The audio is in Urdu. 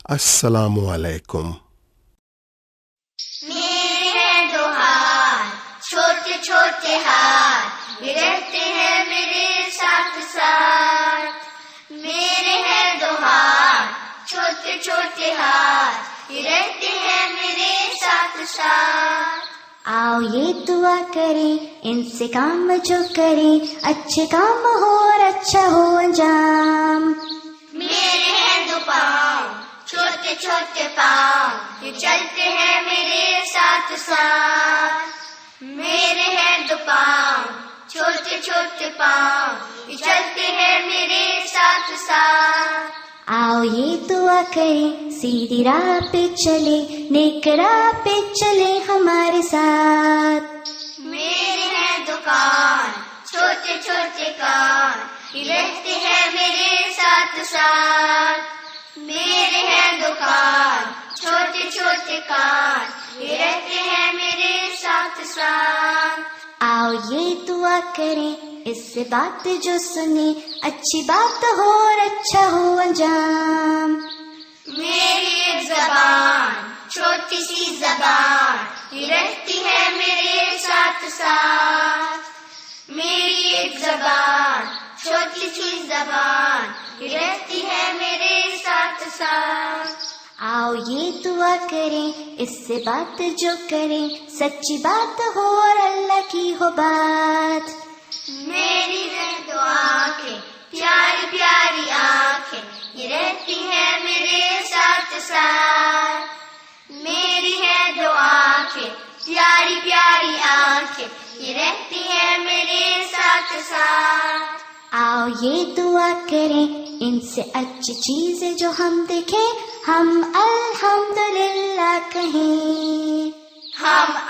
السلام علیکم۔ میرے ہیں دو ہاتھ، چھوٹے چھوٹے ہاتھ، یہ رہتے ہیں میرے ساتھ ساتھ۔ میرے ہیں دو ہاتھ، چھوٹے چھوٹے ہاتھ، یہ رہتے ہیں میرے ساتھ ساتھ۔ آؤ یہ دعا کریں، ان سے کام جو کریں اچھے کام ہو اور اچھا ہو انجام۔ میرے ہیں دو پاؤں، چھوٹے چھوٹے پاؤں، یہ چلتے ہیں میرے ساتھ ساتھ۔ میرے ہیں دو پاؤں، چھوٹے چھوٹے پاؤں، یہ چلتے ہیں میرے ساتھ ساتھ۔ آؤ یہ دعا کریں، سیدھی راہ پہ چلے، نیک راہ پہ چلے ہمارے ساتھ۔ میرے ہیں دو کان، چھوٹے چھوٹے کان، یہ رہتے ہیں میرے ساتھ ساتھ۔ میرے ہیں دو کان، چھوٹے چھوٹے کان، یہ رہتے ہیں میرے ساتھ ساتھ۔ آؤ یہ دعا کریں، اس سے بات جو سنے اچھی بات ہو اور اچھا ہو انجام۔ میری ایک زبان، چھوٹی سی زبان، یہ رہتی ہے میرے ساتھ ساتھ۔ میری ایک زبان، چھوٹی سی زبان، یہ رہتی ہے میرے ساتھ ساتھ۔ آؤ یہ دعا کریں، اس سے بات جو کریں سچی بات ہو اور اللہ کی ہو بات۔ میری ہے دو آنکھیں، پیاری پیاری آنکھیں، یہ رہتی ہیں میرے ساتھ ساتھ۔ میری ہے دو آنکھیں، پیاری پیاری آنکھیں، یہ رہتی ہیں میرے ساتھ ساتھ۔ آؤ یہ دعا کریں، ان سے اچھی چیزیں جو ہم دیکھیں ہم الحمدللہ کہیں۔ ہم